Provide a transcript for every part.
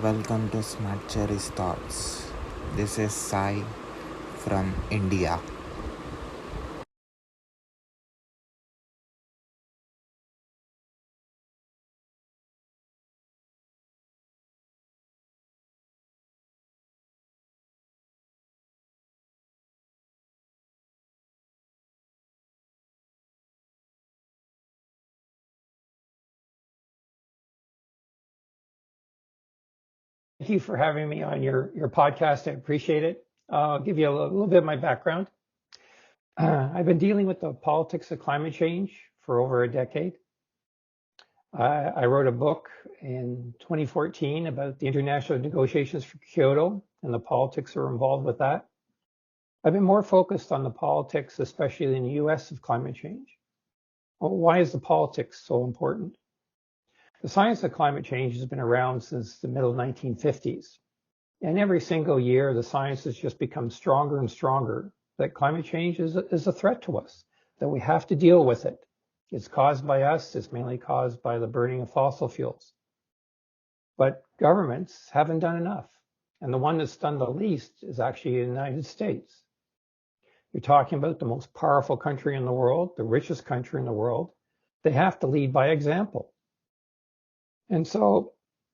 Welcome to Smart Cherry's Thoughts. This is Sai from India. Thank you for having me on your podcast. I appreciate it. I'll give you a little bit of my background. I've been dealing with the politics of climate change for over a decade. I wrote a book in 2014 about the international negotiations for Kyoto and the politics that are involved with that. I've been more focused on the politics, especially in the US, of climate change. Well, why is the politics so important? The science of climate change has been around since the middle 1950s. And every single year, the science has just become stronger and stronger that climate change is a threat to us, that we have to deal with it. It's caused by us. It's mainly caused by the burning of fossil fuels. But governments haven't done enough. And the one that's done the least is actually the United States. You're talking about the most powerful country in the world, the richest country in the world. They have to lead by example. And so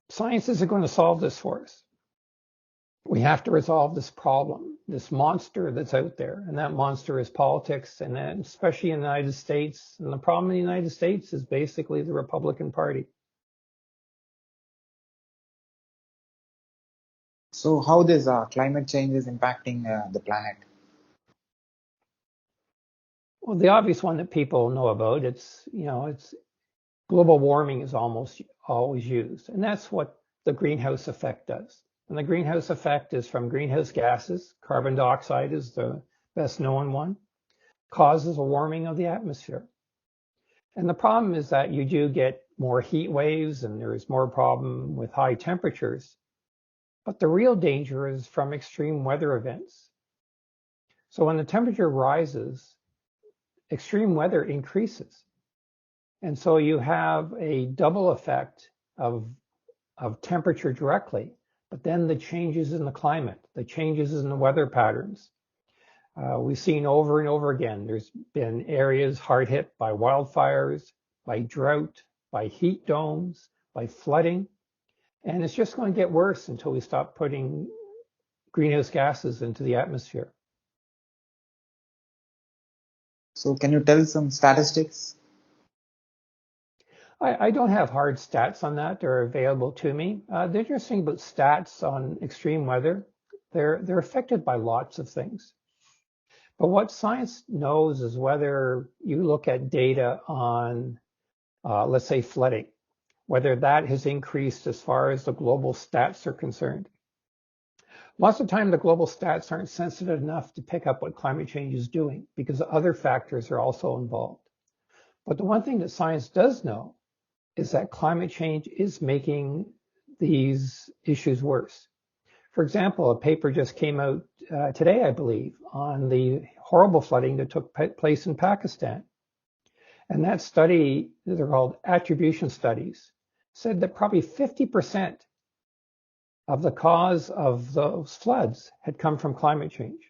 science isn't going to solve this for us. We have to resolve this problem, this monster that's out there, and that monster is politics, and then especially in the United States. And the problem in the United States is basically the Republican Party. So how this climate change is impacting the planet? Well, the obvious one that people know about, it's global warming is almost always used, and that's what the greenhouse effect does. And the greenhouse effect is from greenhouse gases. Carbon dioxide is the best known one, causes a warming of the atmosphere. And the problem is that you do get more heat waves and there's more problem with high temperatures. But the real danger is from extreme weather events. So when the temperature rises, extreme weather increases. And so you have a double effect of temperature directly, but then the changes in the climate, the changes in the weather patterns. We've seen over and over again, there's been areas hard hit by wildfires, by drought, by heat domes, by flooding. And it's just going to get worse until we stop putting greenhouse gases into the atmosphere. So can you tell some statistics? I don't have hard stats on that. They're available to me. The interesting about stats on extreme weather, they're affected by lots of things. But what science knows is whether you look at data on, let's say, flooding, whether that has increased as far as the global stats are concerned. Lots of time, the global stats aren't sensitive enough to pick up what climate change is doing because other factors are also involved. But the one thing that science does know is that climate change is making these issues worse. For example, a paper just came out today, I believe, on the horrible flooding that took place in Pakistan. And that study, they're called attribution studies, said that probably 50% of the cause of those floods had come from climate change.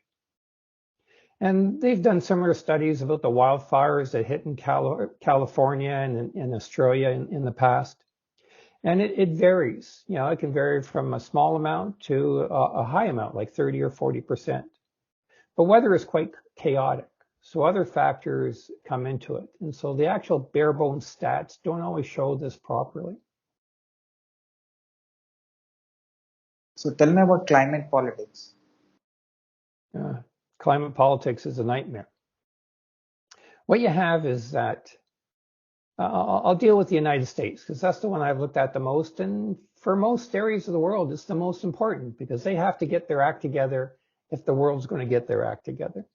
And they've done similar studies about the wildfires that hit in California and in Australia in the past. And it varies. It can vary from a small amount to a high amount, like 30 or 40%. But weather is quite chaotic. So other factors come into it. And so the actual bare bones stats don't always show this properly. So tell me about climate politics. Climate politics is a nightmare. What you have is that I'll deal with the United States because that's the one I've looked at the most. And for most areas of the world, it's the most important because they have to get their act together if the world's going to get their act together.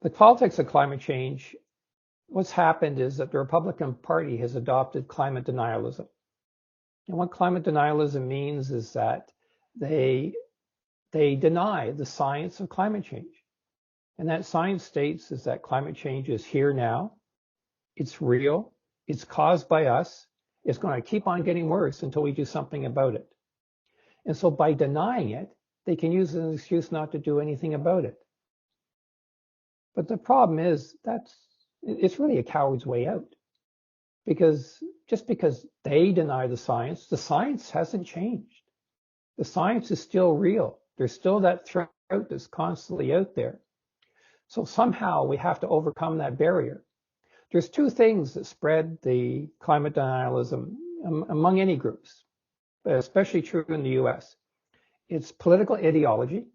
The politics of climate change, what's happened is that the Republican Party has adopted climate denialism. And what climate denialism means is that they deny the science of climate change. And that science states is that climate change is here now, it's real, it's caused by us, It's going to keep on getting worse until we do something about it. And so by denying it, they can use it as an excuse not to do anything about it. But the problem is it's really a coward's way out. Because just because they deny the science hasn't changed. The science is still real. There's still that threat that's constantly out there. So somehow we have to overcome that barrier. There's two things that spread the climate denialism among any groups, but especially true in the US. It's political ideology.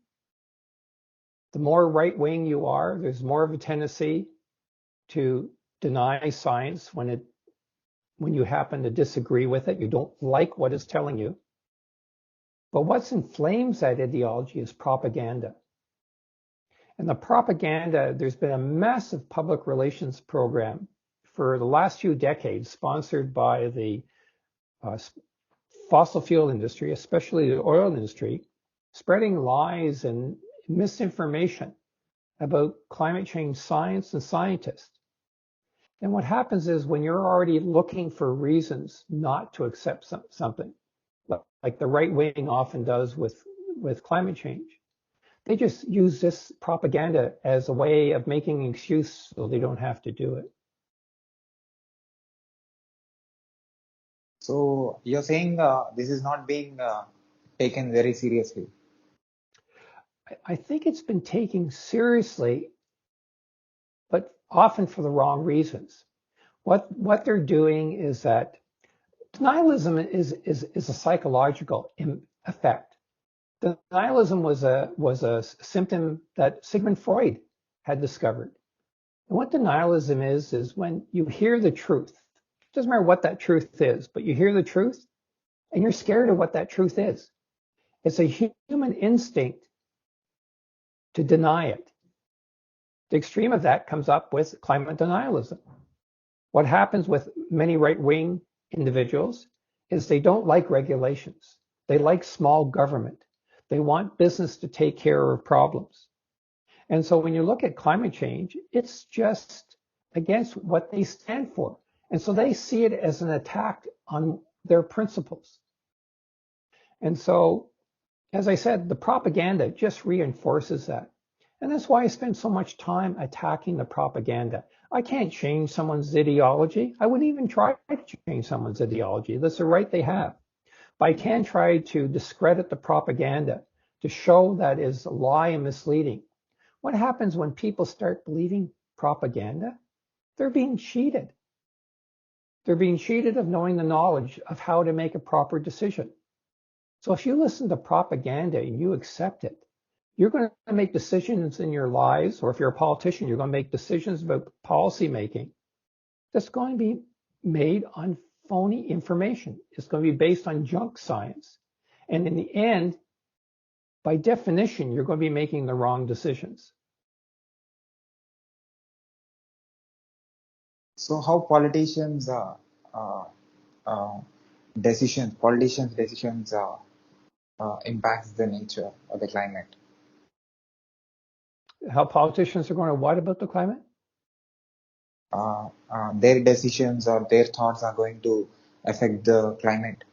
The more right-wing you are, there's more of a tendency to deny science when you happen to disagree with it. You don't like what it's telling you. But what inflames that ideology is propaganda. And the propaganda, there's been a massive public relations program for the last few decades, sponsored by the fossil fuel industry, especially the oil industry, spreading lies and misinformation about climate change science and scientists. And what happens is when you're already looking for reasons not to accept something, like the right wing often does with climate change, they just use this propaganda as a way of making an excuse so they don't have to do it. So you're saying this is not being taken very seriously? I think it's been taken seriously, but often for the wrong reasons. What they're doing is that denialism is a psychological effect. Denialism was a symptom that Sigmund Freud had discovered. And what denialism is when you hear the truth. It doesn't matter what that truth is, but you hear the truth and you're scared of what that truth is. It's a human instinct to deny it. The extreme of that comes up with climate denialism. What happens with many right-wing individuals is they don't like regulations. They like small government. They want business to take care of problems. And so when you look at climate change, it's just against what they stand for. And so they see it as an attack on their principles. And so, as I said, the propaganda just reinforces that. And that's why I spend so much time attacking the propaganda. I can't change someone's ideology. I wouldn't even try to change someone's ideology. That's a right they have. But I can try to discredit the propaganda, to show that is a lie and misleading. What happens when people start believing propaganda? They're being cheated. They're being cheated of knowing the knowledge of how to make a proper decision. So if you listen to propaganda and you accept it, you're going to make decisions in your lives, or if you're a politician, you're going to make decisions about policy making that's going to be made on phony information. It's going to be based on junk science. And in the end, by definition, you're going to be making the wrong decisions. So how politicians' decisions impacts the nature of the climate? How politicians are going to what about the climate? Their decisions or their thoughts are going to affect the climate.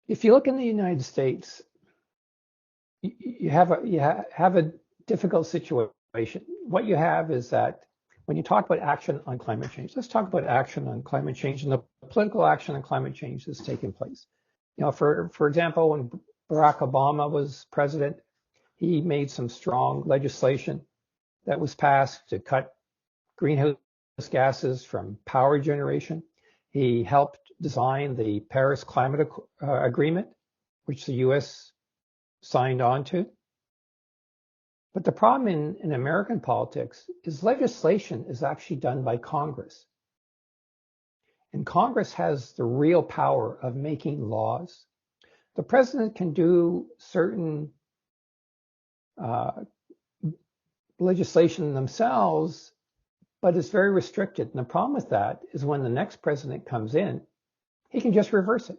If you look in the United States, you have a difficult situation. What you have is that when you talk about action on climate change, let's talk about action on climate change and the political action on climate change that's taking place. You know, for example, when Barack Obama was president, he made some strong legislation that was passed to cut greenhouse gases from power generation. He helped design the Paris Climate Agreement, which the US signed on to. But the problem in American politics is legislation is actually done by Congress. And Congress has the real power of making laws. The president can do certain legislation themselves, but it's very restricted. And the problem with that is when the next president comes in, he can just reverse it.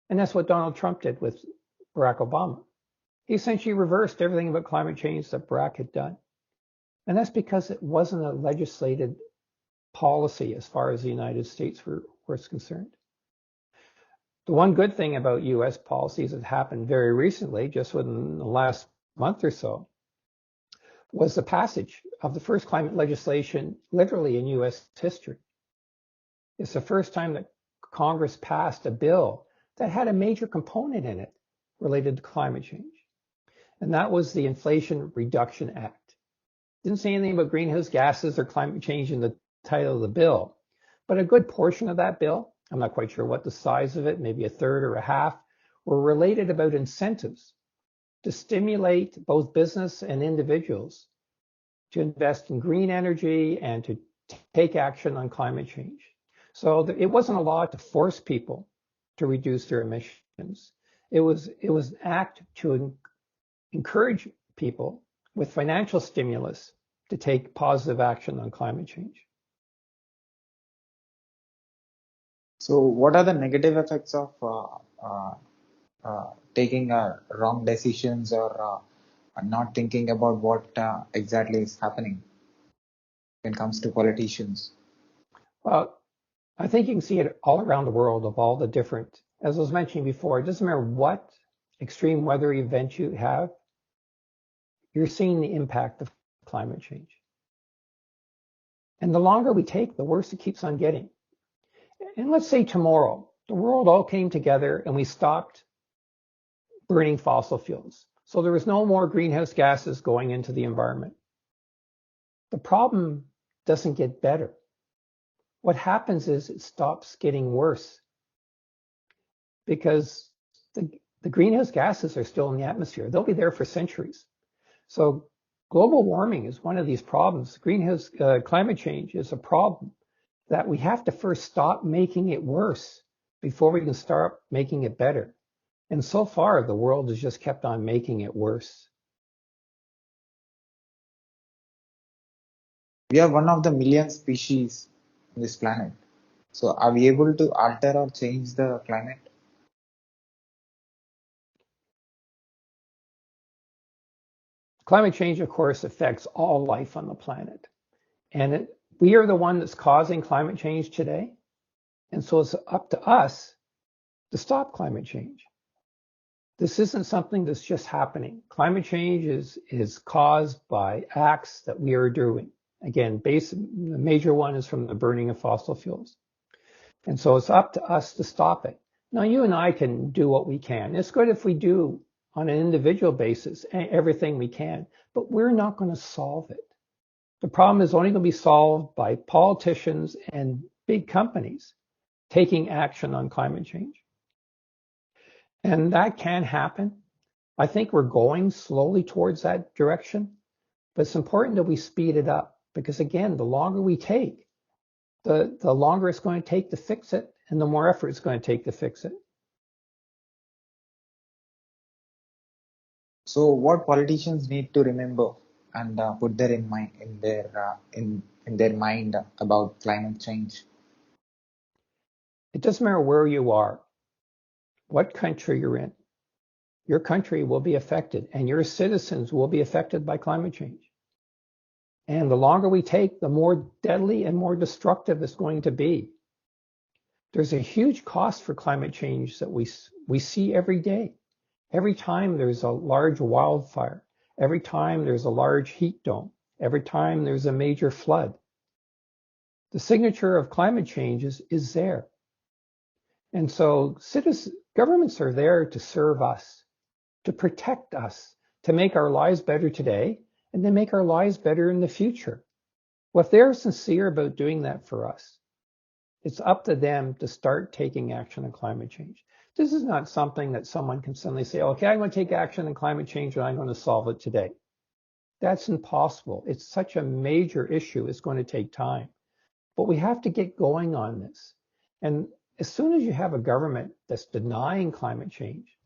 And that's what Donald Trump did with Barack Obama. He essentially reversed everything about climate change that Barack had done. And that's because it wasn't a legislated policy as far as the United States was concerned. The one good thing about US policies that happened very recently, just within the last month or so, was the passage of the first climate legislation literally in US history. It's the first time that Congress passed a bill that had a major component in it related to climate change. And that was the Inflation Reduction Act. Didn't say anything about greenhouse gases or climate change in the title of the bill, but a good portion of that bill, I'm not quite sure what the size of it, maybe a third or a half, were related about incentives to stimulate both business and individuals to invest in green energy and to take action on climate change. So it wasn't a law to force people to reduce their emissions. It was an act to encourage people with financial stimulus to take positive action on climate change. So, what are the negative effects of taking wrong decisions or not thinking about what exactly is happening when it comes to politicians? Well, I think you can see it all around the world of all the different, as I was mentioning before, it doesn't matter what extreme weather event you have, you're seeing the impact of climate change. And the longer we take, the worse it keeps on getting. And let's say tomorrow, the world all came together and we stopped burning fossil fuels. So there was no more greenhouse gases going into the environment. The problem doesn't get better. What happens is it stops getting worse because the greenhouse gases are still in the atmosphere. They'll be there for centuries. So global warming is one of these problems. Greenhouse climate change is a problem that we have to first stop making it worse before we can start making it better. And so far, the world has just kept on making it worse. We are one of the million species on this planet. So, are we able to alter or change the climate? Climate change, of course, affects all life on the planet. And we are the one that's causing climate change today. And so it's up to us to stop climate change. This isn't something that's just happening. Climate change is caused by acts that we are doing. Again, the major one is from the burning of fossil fuels. And so it's up to us to stop it. Now, you and I can do what we can. It's good if we do on an individual basis everything we can, but we're not going to solve it. The problem is only going to be solved by politicians and big companies taking action on climate change. And that can happen. I think we're going slowly towards that direction, but it's important that we speed it up because, again, the longer we take, the longer it's going to take to fix it and the more effort it's going to take to fix it. So, what politicians need to remember and put their in their mind about climate change? It doesn't matter where you are, what country you're in. Your country will be affected and your citizens will be affected by climate change. And the longer we take, the more deadly and more destructive it's going to be. There's a huge cost for climate change that we see every day. Every time there's a large wildfire, every time there's a large heat dome, every time there's a major flood. The signature of climate change is there. And so governments are there to serve us, to protect us, to make our lives better today, and to make our lives better in the future. Well, if they're sincere about doing that for us, it's up to them to start taking action on climate change. This is not something that someone can suddenly say, okay, I'm going to take action on climate change and I'm going to solve it today. That's impossible. It's such a major issue. It's going to take time. But we have to get going on this. And as soon as you have a government that's denying climate change,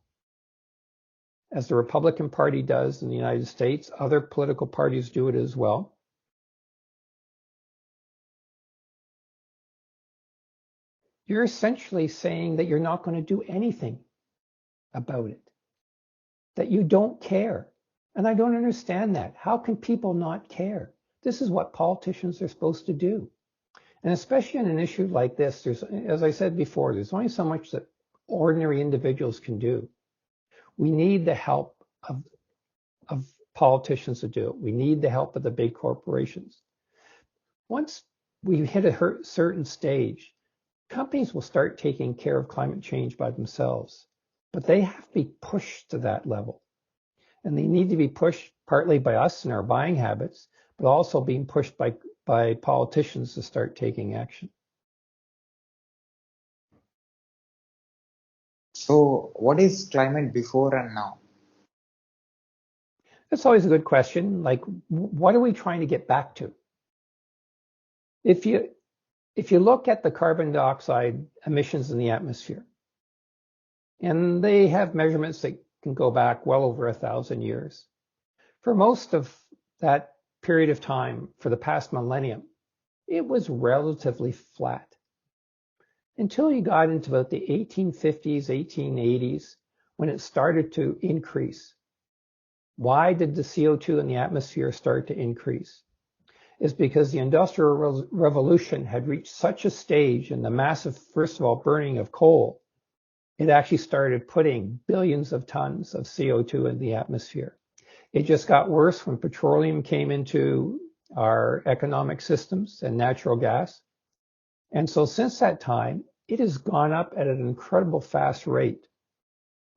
as the Republican Party does in the United States, other political parties do it as well, you're essentially saying that you're not going to do anything about it, that you don't care. And I don't understand that. How can people not care? This is what politicians are supposed to do. And especially in an issue like this, there's, as I said before, there's only so much that ordinary individuals can do. We need the help of politicians to do it. We need the help of the big corporations. Once we hit a certain stage, companies will start taking care of climate change by themselves, but they have to be pushed to that level. And they need to be pushed partly by us and our buying habits, but also being pushed by politicians to start taking action. So what is climate before and now? That's always a good question. Like, what are we trying to get back to? If you look at the carbon dioxide emissions in the atmosphere, and they have measurements that can go back well over 1,000 years. For most of that period of time, for the past millennium, it was relatively flat. Until you got into about the 1850s, 1880s, when it started to increase. Why did the CO2 in the atmosphere start to increase? It's because the Industrial Revolution had reached such a stage in the massive, first of all, burning of coal, it actually started putting billions of tons of CO2 in the atmosphere. It just got worse when petroleum came into our economic systems and natural gas. And so since that time, it has gone up at an incredible fast rate.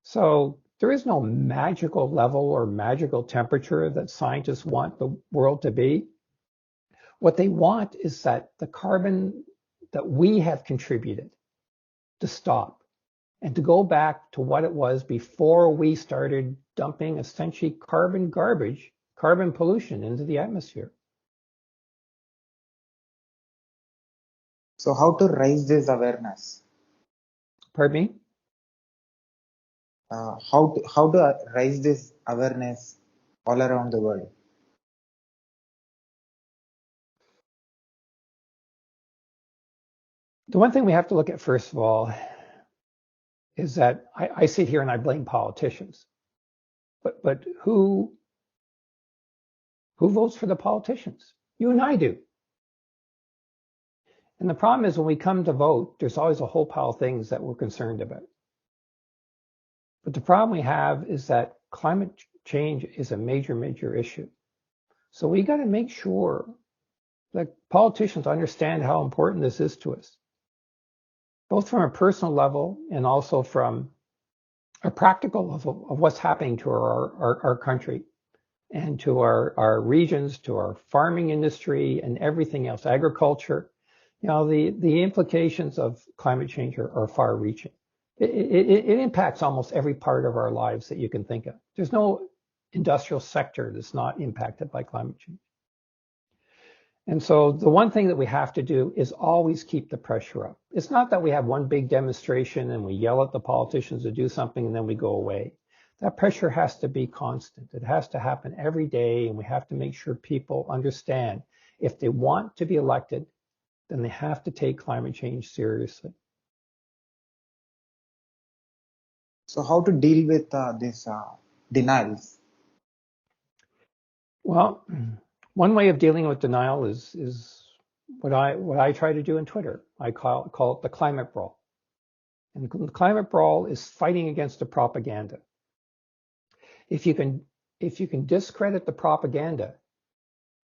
So there is no magical level or magical temperature that scientists want the world to be. What they want is that the carbon that we have contributed to stop and to go back to what it was before we started dumping essentially carbon garbage, carbon pollution into the atmosphere. So how to raise this awareness? Pardon me? How to raise this awareness all around the world? The one thing we have to look at, first of all, is that I sit here and I blame politicians. But who votes for the politicians? You and I do. And the problem is when we come to vote, there's always a whole pile of things that we're concerned about. But the problem we have is that climate change is a major, major issue. So we got to make sure that politicians understand how important this is to us, both from a personal level and also from a practical level of what's happening to our country and to our regions, to our farming industry and everything else, agriculture. You know, the implications of climate change are far reaching. It impacts almost every part of our lives that you can think of. There's no industrial sector that's not impacted by climate change. And so the one thing that we have to do is always keep the pressure up. It's not that we have one big demonstration and we yell at the politicians to do something and then we go away. That pressure has to be constant. It has to happen every day, and we have to make sure people understand if they want to be elected, then they have to take climate change seriously. So how to deal with this denials? Well, one way of dealing with denial is what I try to do in Twitter. I call it the climate brawl. And the climate brawl is fighting against the propaganda. If you can discredit the propaganda,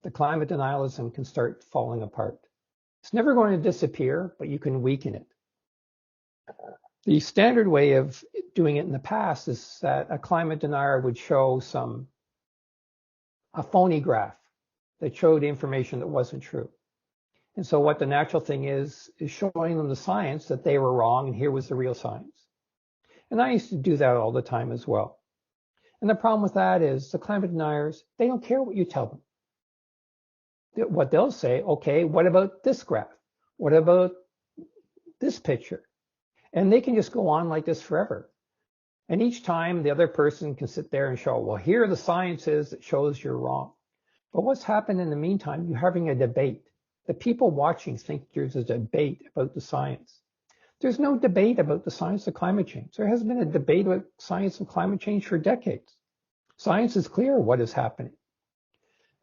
the climate denialism can start falling apart. It's never going to disappear, but you can weaken it. The standard way of doing it in the past is that a climate denier would show a phony graph that showed information that wasn't true. And so what the natural thing is showing them the science that they were wrong and here was the real science. And I used to do that all the time as well. And the problem with that is the climate deniers, they don't care what you tell them. What they'll say, okay, what about this graph? What about this picture? And they can just go on like this forever. And each time the other person can sit there and show, well, here are the sciences that shows you're wrong. But what's happened in the meantime, you're having a debate. The people watching think there's a debate about the science. There's no debate about the science of climate change. There hasn't been a debate about science of climate change for decades. Science is clear what is happening.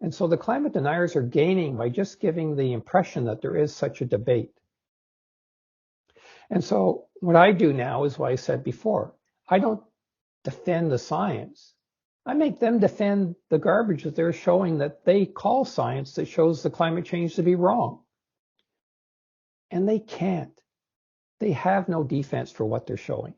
And so the climate deniers are gaining by just giving the impression that there is such a debate. And so what I do now is what I said before. I don't defend the science. I make them defend the garbage that they're showing that they call science that shows the climate change to be wrong. And they can't. They have no defense for what they're showing.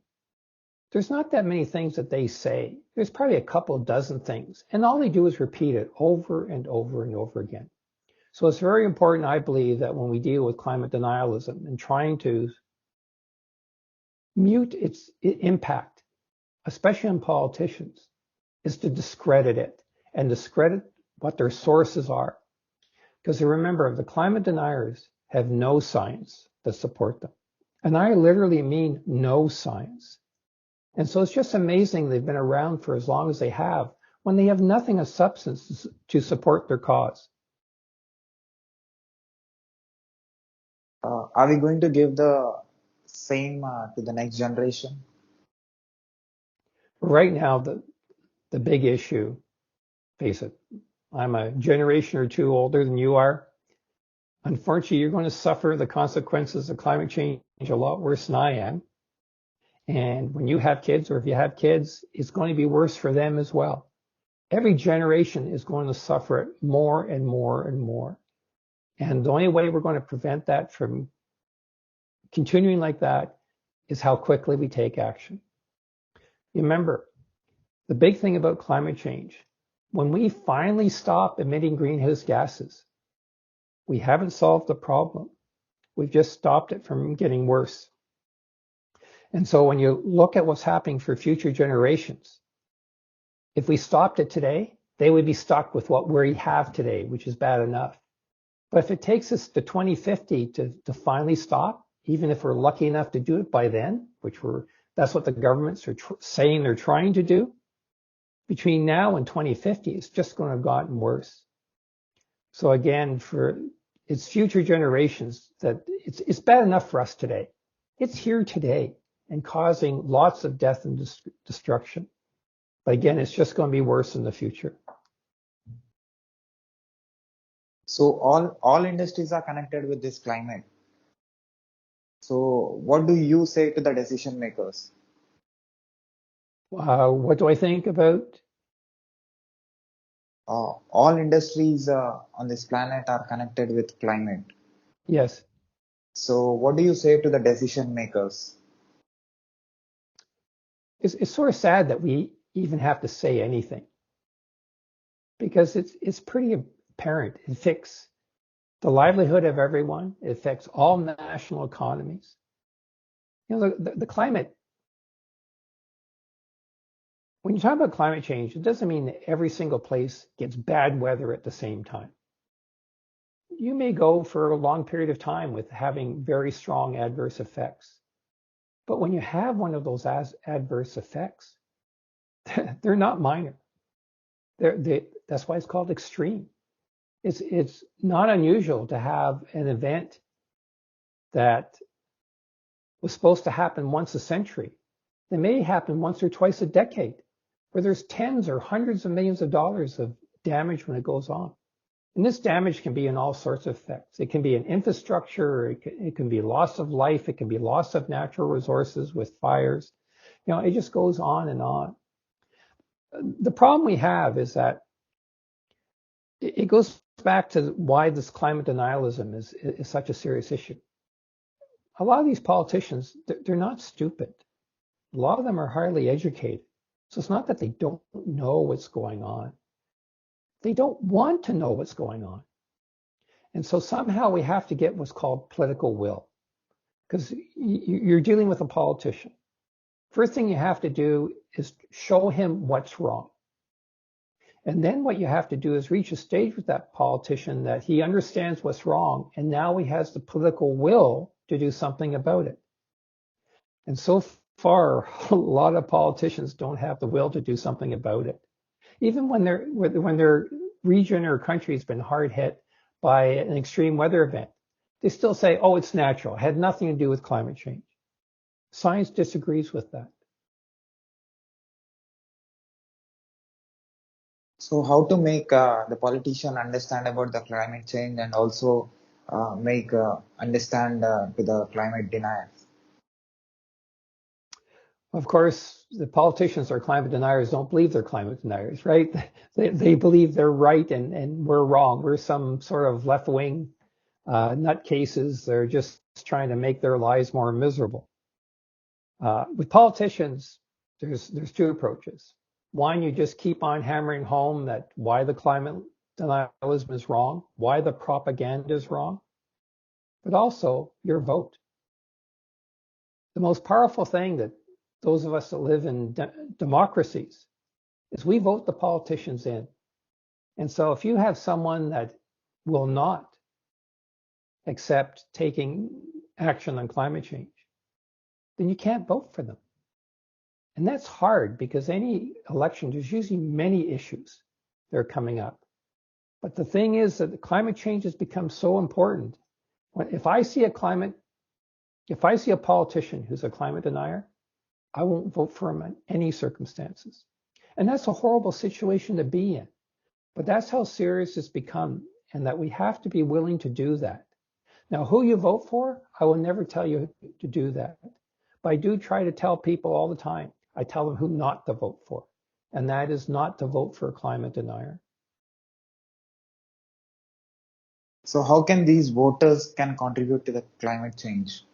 There's not that many things that they say. There's probably a couple dozen things. And all they do is repeat it over and over and over again. So it's very important, I believe, that when we deal with climate denialism and trying to mute its impact, especially on politicians, is to discredit it and discredit what their sources are. Because remember, the climate deniers have no science that support them. And I literally mean no science. And so it's just amazing they've been around for as long as they have when they have nothing of substance to support their cause. Are we going to give the same to the next generation? Right now, the big issue, face it, I'm a generation or two older than you are. Unfortunately, you're going to suffer the consequences of climate change a lot worse than I am. And when you have kids, or if you have kids, it's going to be worse for them as well. Every generation is going to suffer it more and more and more. And the only way we're going to prevent that from continuing like that is how quickly we take action. Remember, the big thing about climate change, when we finally stop emitting greenhouse gases, we haven't solved the problem. We've just stopped it from getting worse. And so when you look at what's happening for future generations, if we stopped it today, they would be stuck with what we have today, which is bad enough. But if it takes us to 2050 to finally stop, even if we're lucky enough to do it by then, that's what the governments are saying they're trying to do, between now and 2050, it's just going to have gotten worse. So again, for its future generations, that it's bad enough for us today. It's here today and causing lots of death and destruction. But again, it's just going to be worse in the future. So all industries are connected with this climate. So what do you say to the decision makers? What do I think about? All industries on this planet are connected with climate. Yes. So what do you say to the decision makers? It's sort of sad that we even have to say anything, because it's pretty apparent. It affects the livelihood of everyone. It affects all national economies. You know, the climate, when you talk about climate change, it doesn't mean that every single place gets bad weather at the same time. You may go for a long period of time with having very strong adverse effects. But when you have one of those adverse effects, they're not minor. That's why it's called extreme. It's not unusual to have an event that was supposed to happen once a century. It may happen once or twice a decade, where there's tens or hundreds of millions of dollars of damage when it goes on. And this damage can be in all sorts of effects. It can be in infrastructure, it can be loss of life, it can be loss of natural resources with fires. You know, it just goes on and on. The problem we have is that it goes back to why this climate denialism is such a serious issue. A lot of these politicians, they're not stupid. A lot of them are highly educated. So it's not that they don't know what's going on. They don't want to know what's going on. And so somehow we have to get what's called political will, because you're dealing with a politician. First thing you have to do is show him what's wrong. And then what you have to do is reach a stage with that politician that he understands what's wrong, and now he has the political will to do something about it. And so far, a lot of politicians don't have the will to do something about it. Even when their region or country has been hard hit by an extreme weather event, they still say, oh, it's natural. It had nothing to do with climate change. Science disagrees with that. So how to make the politician understand about the climate change and also make understand to the climate deniers? Of course, the politicians or climate deniers don't believe they're climate deniers, right? They believe they're right and we're wrong. We're some sort of left-wing nutcases. They're just trying to make their lives more miserable. With politicians, there's two approaches. One, you just keep on hammering home that why the climate denialism is wrong, why the propaganda is wrong, but also your vote. The most powerful thing that those of us that live in democracies is we vote the politicians in. And so if you have someone that will not accept taking action on climate change, then you can't vote for them. And that's hard because any election, there's usually many issues that are coming up. But the thing is that climate change has become so important. If I see a politician who's a climate denier, I won't vote for him in any circumstances. And that's a horrible situation to be in. But that's how serious it's become, and that we have to be willing to do that. Now, who you vote for, I will never tell you to do that. But I do try to tell people all the time. I tell them who not to vote for, and that is not to vote for a climate denier. So how can these voters can contribute to the climate change?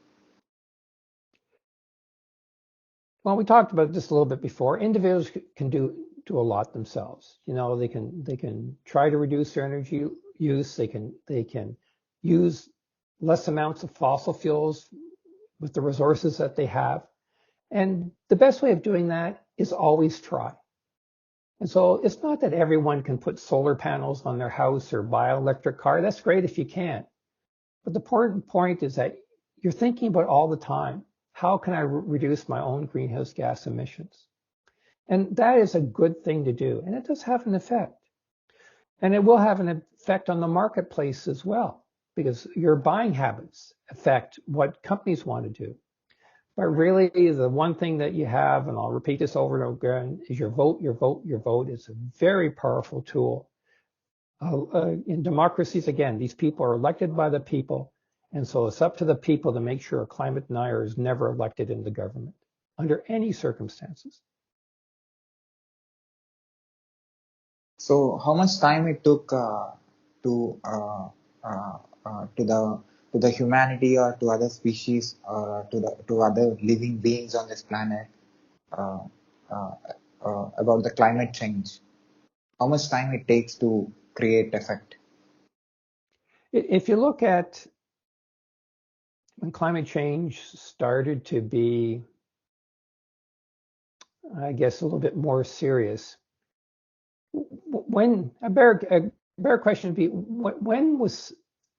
Well, we talked about this a little bit before. Individuals can do a lot themselves. You know, they can try to reduce their energy use. They can use less amounts of fossil fuels with the resources that they have. And the best way of doing that is always try. And so it's not that everyone can put solar panels on their house or buy an electric car. That's great if you can. But the important point is that you're thinking about all the time, how can I reduce my own greenhouse gas emissions? And that is a good thing to do. And it does have an effect. And it will have an effect on the marketplace as well, because your buying habits affect what companies want to do. But really, the one thing that you have, and I'll repeat this over and over again, is your vote, your vote, your vote. It's a very powerful tool. In democracies, again, these people are elected by the people. And so it's up to the people to make sure a climate denier is never elected into government under any circumstances. So how much time it took to uh, to the humanity or to other species or to other living beings on this planet uh, uh, about the climate change? How much time it takes to create effect? If you look at when climate change started to be, I guess, a little bit more serious, when a better question would be, when was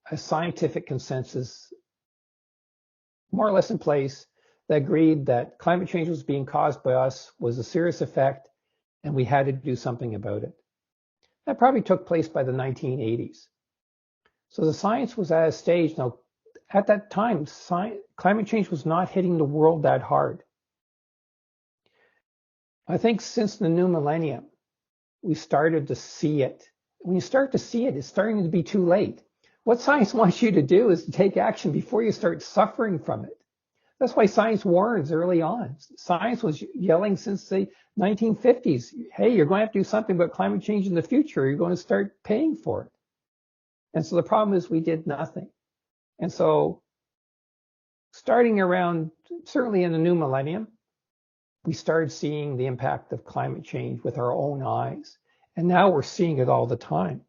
a scientific consensus more or less in place that agreed that climate change was being caused by us, was a serious effect, and we had to do something about it? That probably took place by the 1980s. So the science was at a stage. Now, at that time, climate change was not hitting the world that hard. I think since the new millennium, we started to see it. When you start to see it, it's starting to be too late. What science wants you to do is to take action before you start suffering from it. That's why science warns early on. Science was yelling since the 1950s, hey, you're going to have to do something about climate change in the future. You're going to start paying for it. And so the problem is we did nothing. And so starting around, certainly in the new millennium, we started seeing the impact of climate change with our own eyes. And now we're seeing it all the time.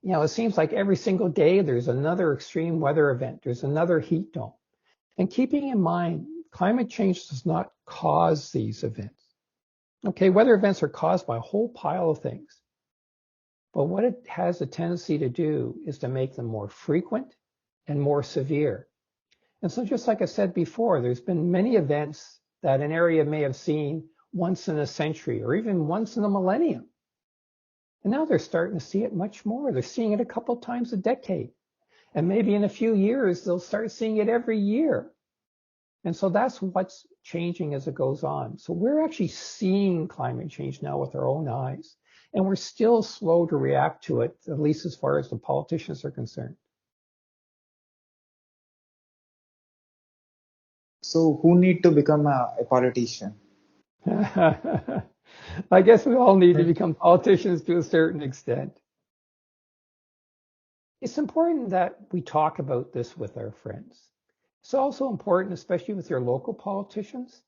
You know, it seems like every single day there's another extreme weather event. There's another heat dome. And keeping in mind, climate change does not cause these events. Okay, weather events are caused by a whole pile of things. But what it has a tendency to do is to make them more frequent and more severe. And so just like I said before, there's been many events that an area may have seen once in a century or even once in a millennium. And now they're starting to see it much more. They're seeing it a couple times a decade. And maybe in a few years, they'll start seeing it every year. And so that's what's changing as it goes on. So we're actually seeing climate change now with our own eyes. And we're still slow to react to it, at least as far as the politicians are concerned. So who need to become a politician? I guess we all need to become politicians to a certain extent. It's important that we talk about this with our friends. It's also important, especially with your local politicians,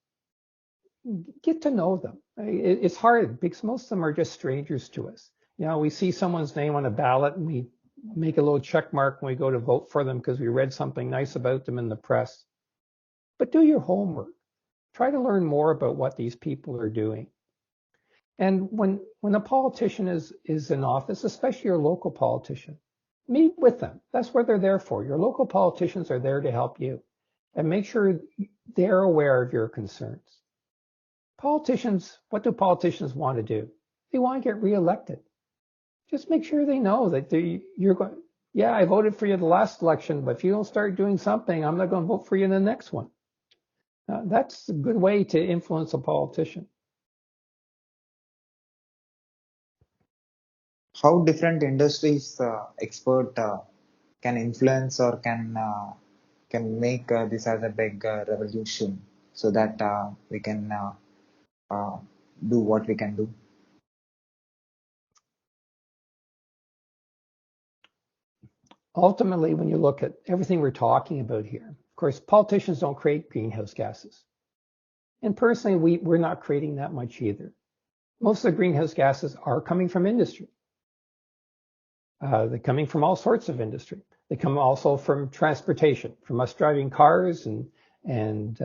get to know them. It's hard because most of them are just strangers to us. You know, we see someone's name on a ballot and we make a little check mark when we go to vote for them because we read something nice about them in the press. But do your homework. Try to learn more about what these people are doing. And when a politician is in office, especially your local politician, meet with them. That's what they're there for. Your local politicians are there to help you. And make sure they're aware of your concerns. Politicians, what do politicians want to do? They want to get reelected. Just make sure they know that you're going, yeah, I voted for you the last election, but if you don't start doing something, I'm not going to vote for you in the next one. That's a good way to influence a politician. How different industries expert can influence or can make this as a big revolution so that we can uh, do what we can do. Ultimately, when you look at everything we're talking about here, of course, politicians don't create greenhouse gases. And personally, we're not creating that much either. Most of the greenhouse gases are coming from industry. They're coming from all sorts of industry. They come also from transportation, from us driving cars and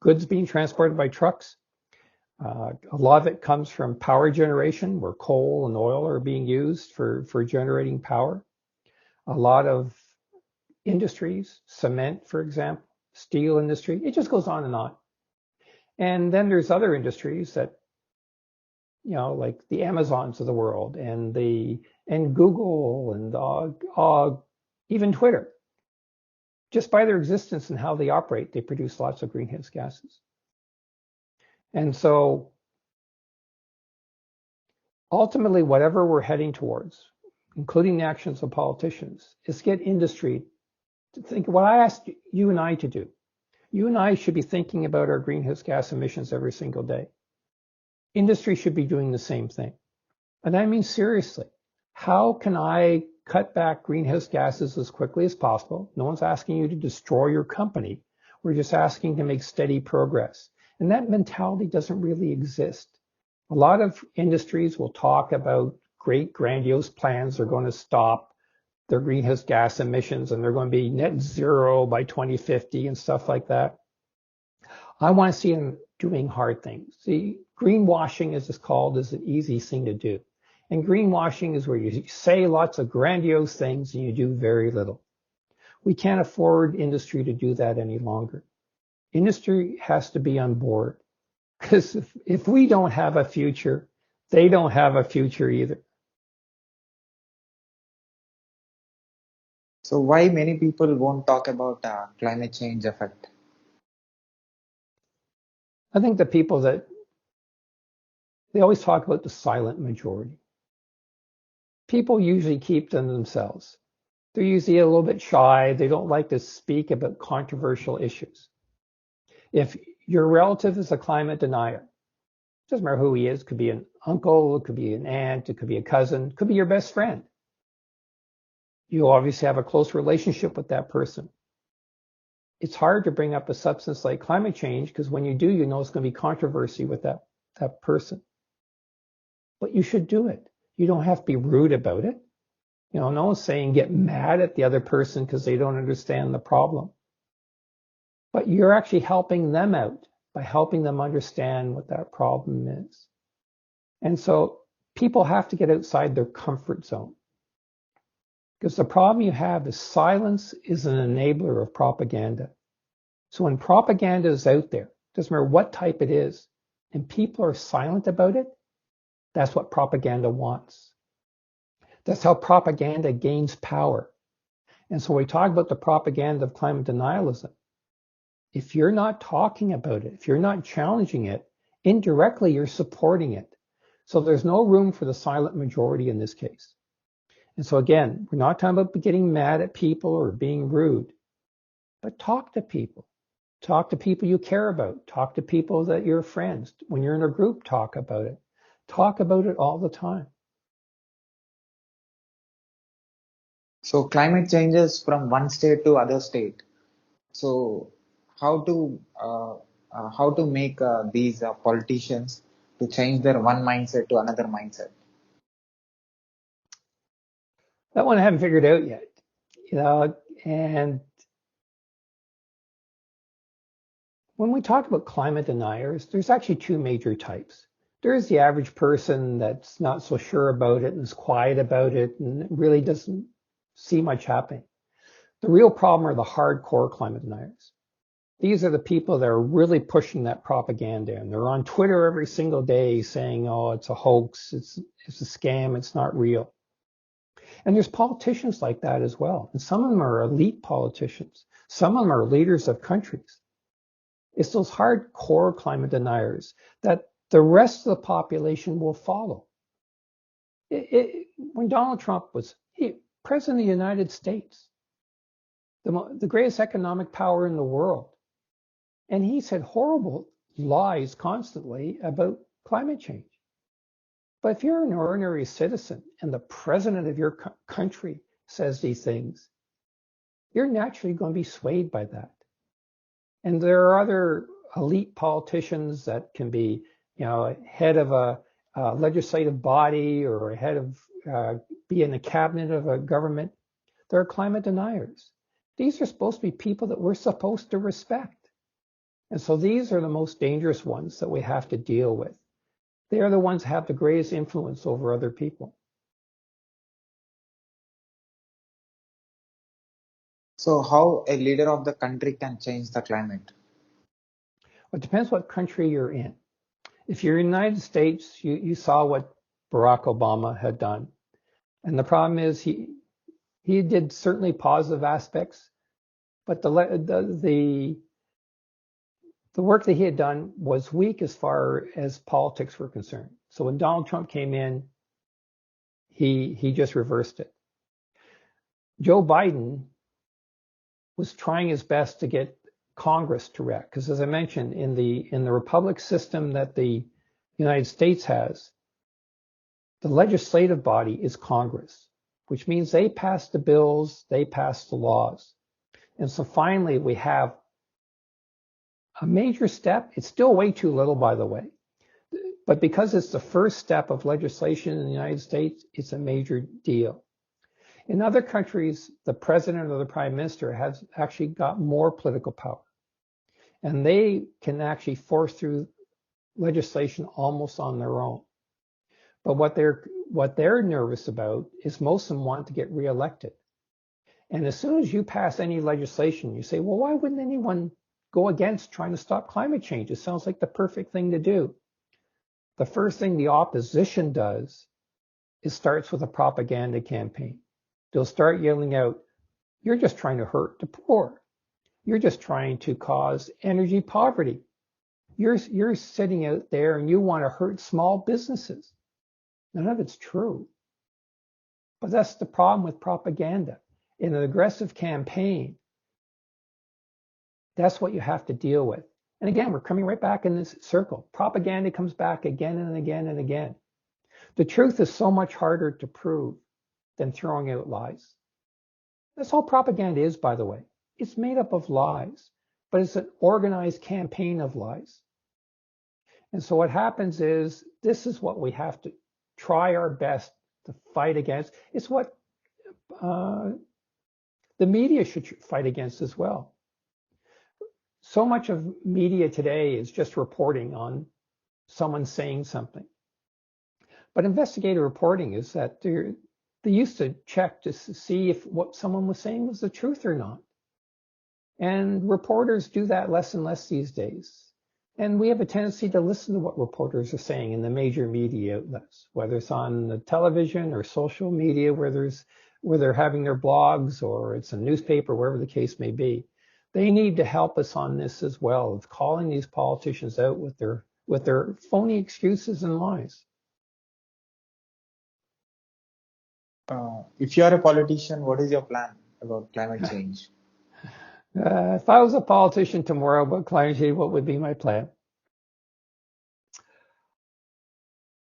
goods being transported by trucks. A lot of it comes from power generation, where coal and oil are being used for generating power. A lot of industries, cement, for example, steel industry, it just goes on and on. And then there's other industries that, you know, like the Amazons of the world and Google and even Twitter. Just by their existence and how they operate, they produce lots of greenhouse gases. And so ultimately, whatever we're heading towards, including the actions of politicians, is get industry to think what I asked you and I to do. You and I should be thinking about our greenhouse gas emissions every single day. Industry should be doing the same thing. And I mean, seriously, how can I cut back greenhouse gases as quickly as possible? No one's asking you to destroy your company. We're just asking to make steady progress. And that mentality doesn't really exist. A lot of industries will talk about great grandiose plans. They're going to stop their greenhouse gas emissions and they're going to be net zero by 2050 and stuff like that. I want to see them doing hard things. See, greenwashing, as it's called, is an easy thing to do. And greenwashing is where you say lots of grandiose things and you do very little. We can't afford industry to do that any longer. Industry has to be on board. Because if we don't have a future, they don't have a future either. So why many people won't talk about climate change effect? I think the people that, they always talk about the silent majority. People usually keep them themselves. They're usually a little bit shy. They don't like to speak about controversial issues. If your relative is a climate denier, doesn't matter who he is, could be an uncle, it could be an aunt, it could be a cousin, it could be your best friend. You obviously have a close relationship with that person. It's hard to bring up a substance like climate change because when you do, you know it's going to be controversy with that person. But you should do it. You don't have to be rude about it. You know, no one's saying get mad at the other person because they don't understand the problem. But you're actually helping them out by helping them understand what that problem is. And so people have to get outside their comfort zone. Because the problem you have is silence is an enabler of propaganda. So when propaganda is out there, doesn't matter what type it is, and people are silent about it, that's what propaganda wants. That's how propaganda gains power. And so we talk about the propaganda of climate denialism. If you're not talking about it, if you're not challenging it, indirectly you're supporting it. So there's no room for the silent majority in this case. And so again, we're not talking about getting mad at people or being rude, but talk to people. Talk to people you care about. Talk to people that you're friends. When you're in a group, talk about it. Talk about it all the time. So climate changes from one state to other state. So how to make these politicians to change their one mindset to another mindset? That one I haven't figured out yet. And when we talk about climate deniers, there's actually two major types. There's the average person that's not so sure about it and is quiet about it and really doesn't see much happening. The real problem are the hardcore climate deniers. These are the people that are really pushing that propaganda, and they're on Twitter every single day saying, oh, it's a hoax, it's a scam, it's not real. And there's politicians like that as well. And some of them are elite politicians. Some of them are leaders of countries. It's those hardcore climate deniers that the rest of the population will follow. When Donald Trump was president of the United States, the greatest economic power in the world, and he said horrible lies constantly about climate change. But if you're an ordinary citizen and the president of your country says these things, you're naturally going to be swayed by that. And there are other elite politicians that can be, head of a legislative body or head of, be in the cabinet of a government. They're climate deniers. These are supposed to be people that we're supposed to respect. And so these are the most dangerous ones that we have to deal with. They are the ones that have the greatest influence over other people. So how a leader of the country can change the climate? Well, it depends what country you're in. If you're in the United States, you saw what Barack Obama had done. And the problem is he did certainly positive aspects, but the work that he had done was weak as far as politics were concerned. So when Donald Trump came in, he just reversed it. Joe Biden was trying his best to get Congress to react, because as I mentioned, in the republic system that the United States has, the legislative body is Congress, which means they pass the bills, they pass the laws. And so finally we have a major step. It's still way too little, by the way, but because it's the first step of legislation in the United States, it's a major deal. In other countries, the president or the prime minister has actually got more political power, and they can actually force through legislation almost on their own. But what they're nervous about is most of them want to get reelected. And as soon as you pass any legislation, you say, well, why wouldn't anyone go against trying to stop climate change? It sounds like the perfect thing to do. The first thing the opposition does is starts with a propaganda campaign. They'll start yelling out, you're just trying to hurt the poor. You're just trying to cause energy poverty. You're sitting out there and you want to hurt small businesses. None of it's true. But that's the problem with propaganda. In an aggressive campaign, that's what you have to deal with. And again, we're coming right back in this circle. Propaganda comes back again and again and again. The truth is so much harder to prove than throwing out lies. That's all propaganda is, by the way. It's made up of lies, but it's an organized campaign of lies. And so what happens is, this is what we have to try our best to fight against. It's what the media should fight against as well. So much of media today is just reporting on someone saying something. But investigative reporting is that they used to check to see if what someone was saying was the truth or not. And reporters do that less and less these days. And we have a tendency to listen to what reporters are saying in the major media outlets, whether it's on the television or social media where they're having their blogs, or it's a newspaper, wherever the case may be. They need to help us on this as well, of calling these politicians out with their phony excuses and lies. if you are a politician, what is your plan about climate change? If I was a politician tomorrow about climate change, what would be my plan?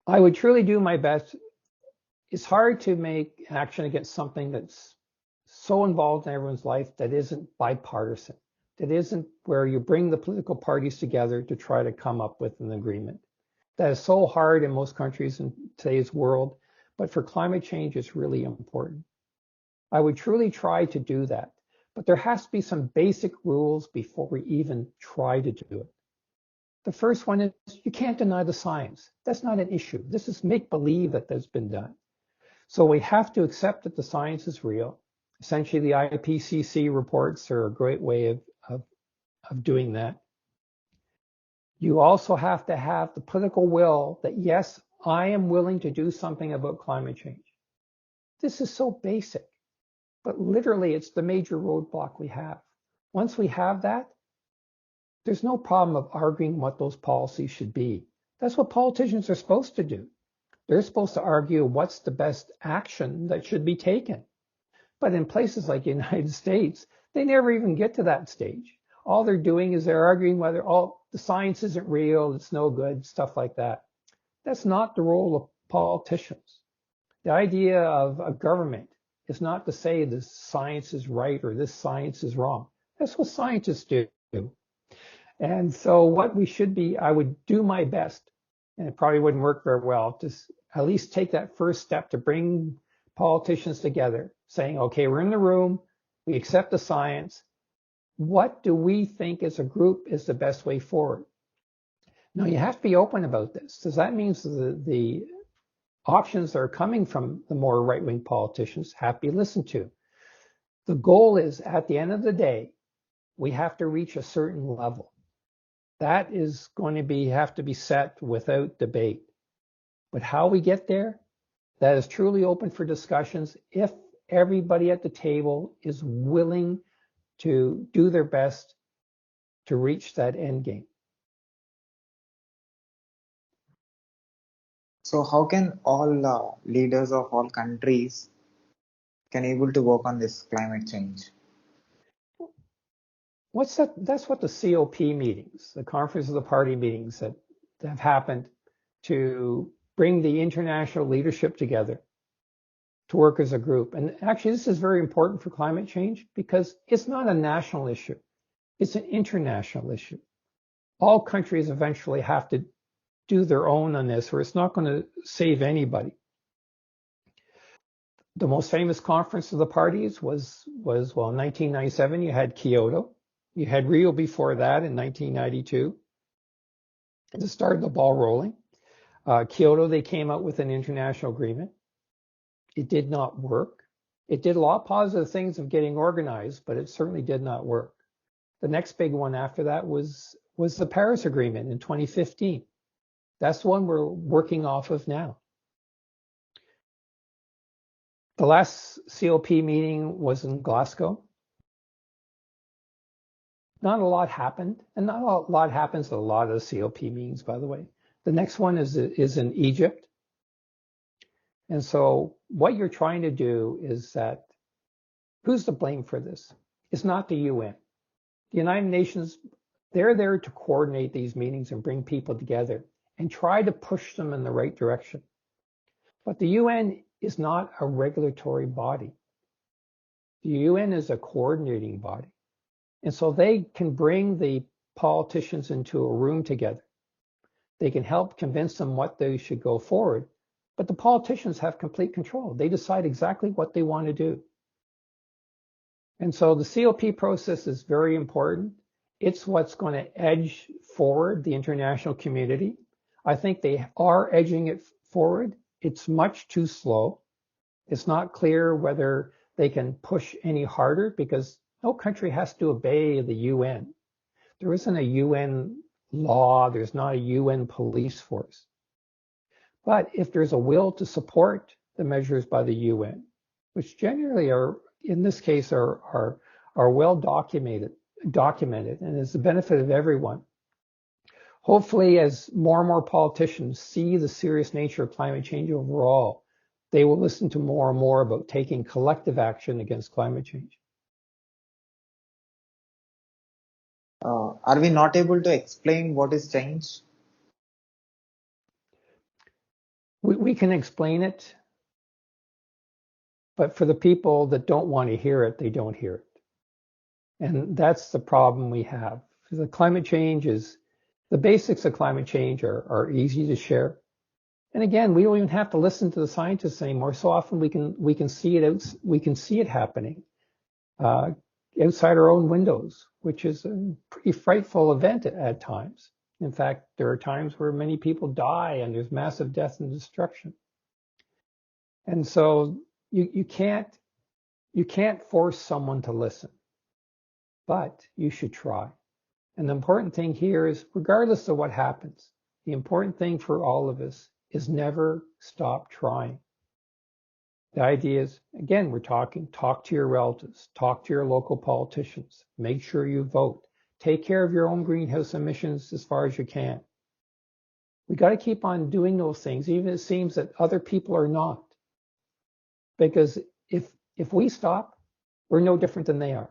I would truly do my best. It's hard to make action against something that's so involved in everyone's life that isn't bipartisan, that isn't where you bring the political parties together to try to come up with an agreement. That is so hard in most countries in today's world, but for climate change, it's really important. I would truly try to do that, but there has to be some basic rules before we even try to do it. The first one is you can't deny the science. That's not an issue. This is make believe that that's been done. So we have to accept that the science is real. Essentially, the IPCC reports are a great way of doing that. You also have to have the political will that, yes, I am willing to do something about climate change. This is so basic, but literally it's the major roadblock we have. Once we have that, there's no problem of arguing what those policies should be. That's what politicians are supposed to do. They're supposed to argue what's the best action that should be taken. But in places like the United States, they never even get to that stage. All they're doing is they're arguing whether, the science isn't real, it's no good, stuff like that. That's not the role of politicians. The idea of a government is not to say this science is right or this science is wrong. That's what scientists do. And so what we should be, I would do my best, and it probably wouldn't work very well, to at least take that first step to bring politicians together, saying, okay, we're in the room, we accept the science. What do we think as a group is the best way forward? Now, you have to be open about this, because that means the options that are coming from the more right-wing politicians have to be listened to. The goal is, at the end of the day, we have to reach a certain level. That is going to have to be set without debate. But how we get there, that is truly open for discussions if everybody at the table is willing to do their best to reach that end game. So how can all leaders of all countries can able to work on this climate change? What's that? That's what the COP meetings, the Conference of the Party meetings that have happened to bring the international leadership together to work as a group. And actually, this is very important for climate change because it's not a national issue. It's an international issue. All countries eventually have to do their own on this, or it's not going to save anybody. The most famous conference of the parties was in 1997, you had Kyoto. You had Rio before that in 1992. It started the ball rolling. Kyoto, they came out with an international agreement. It did not work. It did a lot of positive things of getting organized, but it certainly did not work. The next big one after that was the Paris Agreement in 2015. That's the one we're working off of now. The last COP meeting was in Glasgow. Not a lot happened, and not a lot happens at a lot of the COP meetings, by the way. The next one is in Egypt. And so what you're trying to do is that, who's to blame for this? It's not the UN. The United Nations, they're there to coordinate these meetings and bring people together and try to push them in the right direction. But the UN is not a regulatory body. The UN is a coordinating body. And so they can bring the politicians into a room together. They can help convince them what they should go forward. But the politicians have complete control. They decide exactly what they want to do. And so the COP process is very important. It's what's going to edge forward the international community. I think they are edging it forward. It's much too slow. It's not clear whether they can push any harder because no country has to obey the UN. There isn't a UN law. There's not a UN police force. But if there's a will to support the measures by the UN, which generally are, in this case, are well documented and is the benefit of everyone. Hopefully, as more and more politicians see the serious nature of climate change overall, they will listen to more and more about taking collective action against climate change. Are we not able to explain what is change? We can explain it, but for the people that don't want to hear it, they don't hear it. And that's the problem we have. The climate change is, the basics of climate change are easy to share. And again, we don't even have to listen to the scientists anymore. So often we can see it happening outside our own windows, which is a pretty frightful event at times. In fact, there are times where many people die and there's massive death and destruction. And so you can't force someone to listen, but you should try. And the important thing here is, regardless of what happens, the important thing for all of us is never stop trying. The idea is, again, talk to your relatives, talk to your local politicians, make sure you vote, take care of your own greenhouse emissions as far as you can. We got to keep on doing those things, even if it seems that other people are not. Because if we stop, we're no different than they are.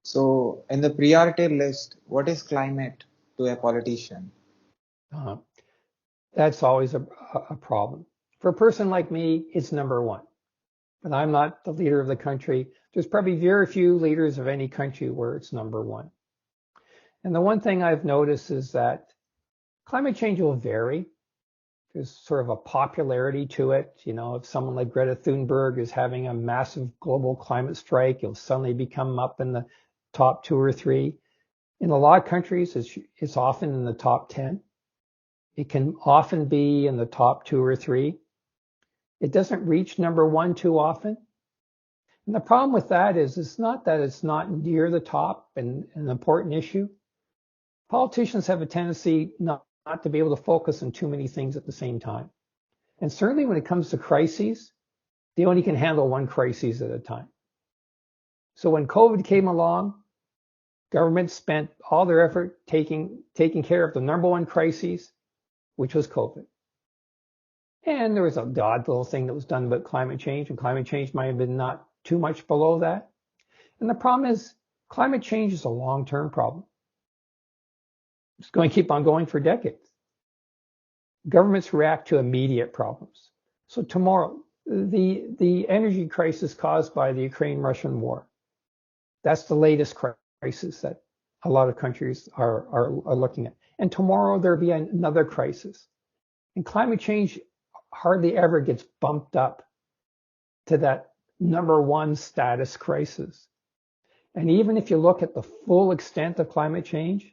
So, in the priority list, what is climate to a politician? That's always a problem. For a person like me, it's number one. But I'm not the leader of the country. There's probably very few leaders of any country where it's number one. And the one thing I've noticed is that climate change will vary. There's sort of a popularity to it. You know, if someone like Greta Thunberg is having a massive global climate strike, it'll suddenly become up in the top 2 or 3. In a lot of countries, it's often in the top 10. It can often be in the top 2 or 3. It doesn't reach number 1 too often. And the problem with that is, it's not that it's not near the top and an important issue. Politicians have a tendency not to be able to focus on too many things at the same time. And certainly when it comes to crises, they only can handle one crisis at a time. So when COVID came along, governments spent all their effort taking care of the number one crisis, which was COVID. And there was the odd little thing that was done about climate change, and climate change might have been not too much below that. And the problem is, climate change is a long-term problem. It's going to keep on going for decades. Governments react to immediate problems. So tomorrow, the energy crisis caused by the Ukraine-Russian war, that's the latest crisis that a lot of countries are looking at. And tomorrow there'll be another crisis. And climate change hardly ever gets bumped up to that number one status crisis. And even if you look at the full extent of climate change,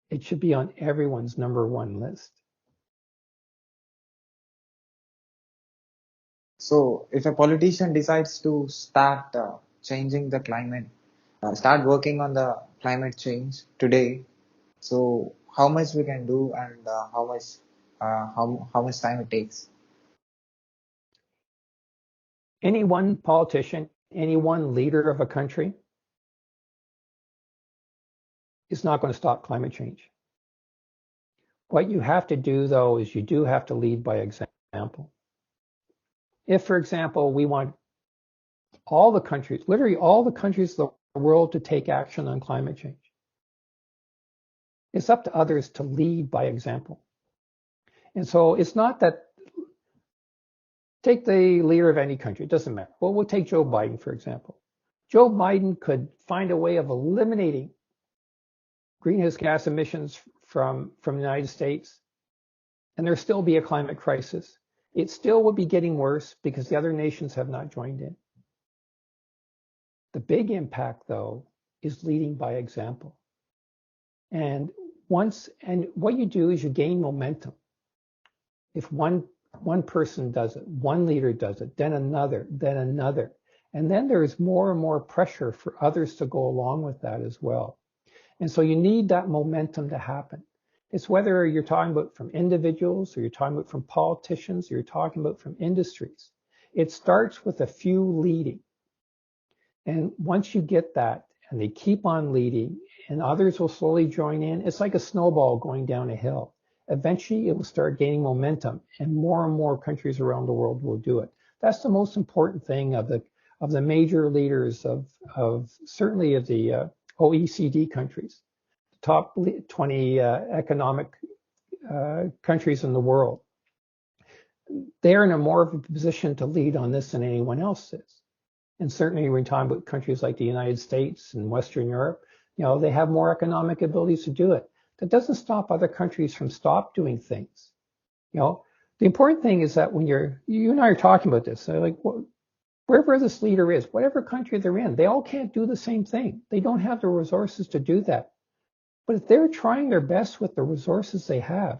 it should be on everyone's number one list. So, if a politician decides to start changing the climate, start working on the climate change today, so how much we can do, and how much time it takes? Any one politician, any one leader of a country is not going to stop climate change. What you have to do, though, is you do have to lead by example. If, for example, we want all the countries, literally all the countries of the world, to take action on climate change, it's up to others to lead by example. And so it's not that, take the leader of any country, it doesn't matter. Well, we'll take Joe Biden, for example. Joe Biden could find a way of eliminating greenhouse gas emissions from the United States, and there still be a climate crisis. It still would be getting worse because the other nations have not joined in. The big impact, though, is leading by example. And what you do is you gain momentum. If one person does it, one leader does it, then another, and then there's more and more pressure for others to go along with that as well. And so you need that momentum to happen. It's whether you're talking about from individuals, or you're talking about from politicians, or you're talking about from industries. It starts with a few leading. And once you get that, and they keep on leading, and others will slowly join in, it's like a snowball going down a hill. eventually it will start gaining momentum, and more countries around the world will do it. That's the most important thing of the major leaders of certainly of the OECD countries, the top 20 economic countries in the world. They're in a more of a position to lead on this than anyone else is. And certainly when you're talking about countries like the United States and Western Europe, they have more economic abilities to do it. That doesn't stop other countries from doing things. The important thing is that when you and I are talking about this, like wherever this leader is, whatever country they're in, they all can't do the same thing. They don't have the resources to do that. But if they're trying their best with the resources they have,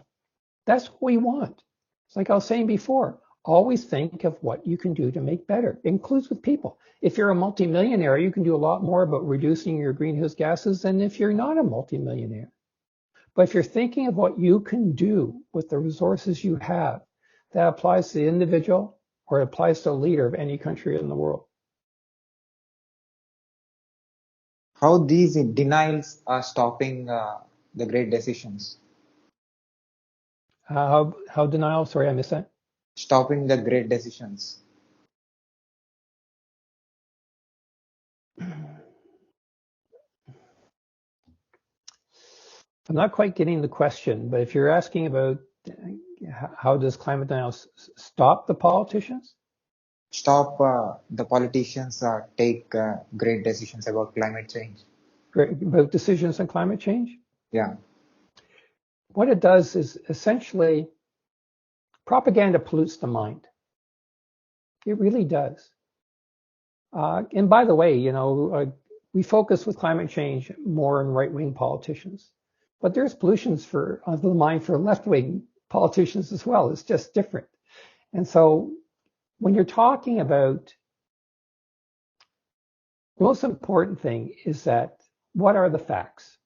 that's what we want. It's like I was saying before, always think of what you can do to make better. It includes with people. If you're a multimillionaire, you can do a lot more about reducing your greenhouse gases than if you're not a multimillionaire. But if you're thinking of what you can do with the resources you have, that applies to the individual or it applies to a leader of any country in the world. How these denials are stopping the great decisions? How denial? Sorry, I missed that. Stopping the great decisions. I'm not quite getting the question, but if you're asking about how does climate denial stop the politicians? Stop the politicians take great decisions about climate change. About decisions on climate change? Yeah. What it does is essentially propaganda pollutes the mind. It really does. And by the way, we focus with climate change more on right-wing politicians, but there's pollutions for the mind for left-wing politicians as well. It's just different. And so when you're talking about, the most important thing is that what are the facts?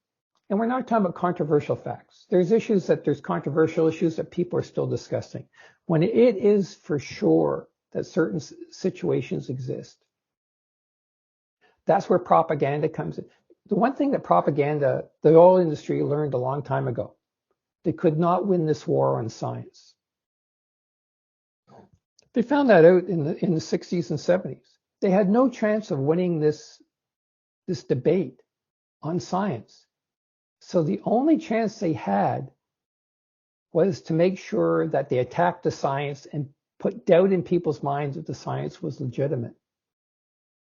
And we're not talking about controversial facts. There's controversial issues that people are still discussing. When it is for sure that certain situations exist, that's where propaganda comes in. The one thing that the oil industry learned a long time ago, they could not win this war on science. They found that out in the 60s and 70s. They had no chance of winning this debate on science. So the only chance they had was to make sure that they attacked the science and put doubt in people's minds that the science was legitimate,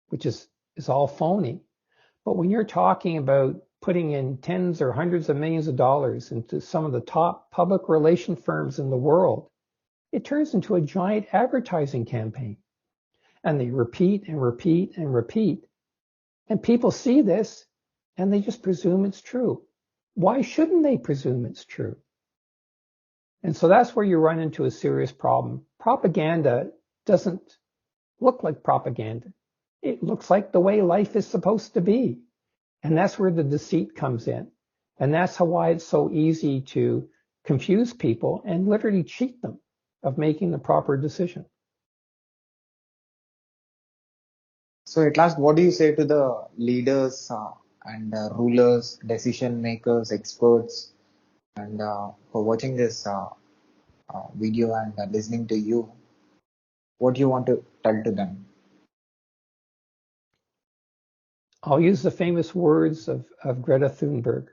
which is all phony. But when you're talking about putting in tens or hundreds of millions of dollars into some of the top public relation firms in the world, it turns into a giant advertising campaign. And they repeat and repeat and repeat. And people see this and they just presume it's true. Why shouldn't they presume it's true? And so that's where you run into a serious problem. Propaganda doesn't look like propaganda. It looks like the way life is supposed to be. And that's where the deceit comes in. And that's why it's so easy to confuse people and literally cheat them of making the proper decision. So at last, what do you say to the leaders and rulers, decision makers, experts, and for watching this video and listening to you? What do you want to tell to them? I'll use the famous words of Greta Thunberg.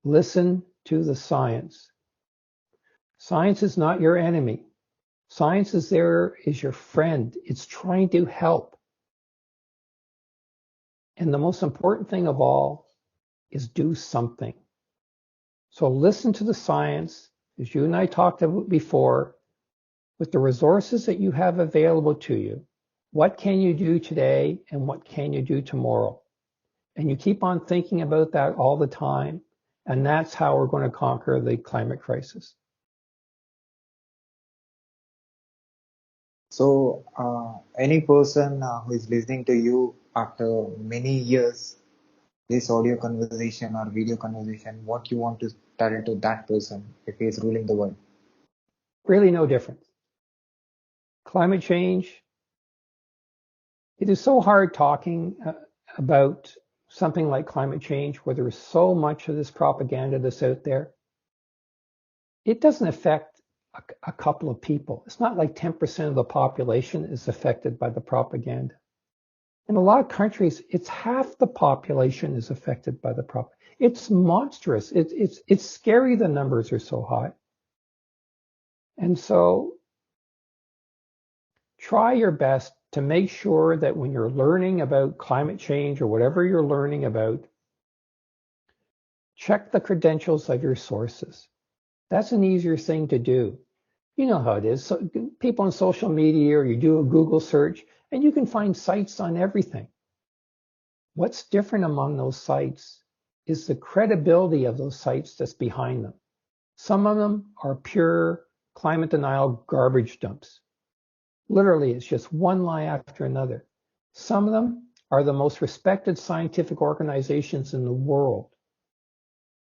Listen to the science. Science is not your enemy. Science is your friend. It's trying to help. And the most important thing of all is do something. So listen to the science, as you and I talked about before, with the resources that you have available to you. What can you do today and what can you do tomorrow? And you keep on thinking about that all the time. And that's how we're going to conquer the climate crisis. So any person who is listening to you after many years, this audio conversation or video conversation, what you want to tell to that person if he is ruling the world? Really no difference. Climate change, it is so hard talking about something like climate change where there is so much of this propaganda that's out there. it doesn't affect a couple of people. It's not like 10% of the population is affected by the propaganda. In a lot of countries, it's half the population is affected by the propaganda. It's monstrous. It's scary the numbers are so high. And so try your best to make sure that when you're learning about climate change or whatever you're learning about, check the credentials of your sources. That's an easier thing to do. You know how it is. So people on social media, or you do a Google search, and you can find sites on everything. What's different among those sites is the credibility of those sites that's behind them. Some of them are pure climate denial garbage dumps. Literally, it's just one lie after another. Some of them are the most respected scientific organizations in the world.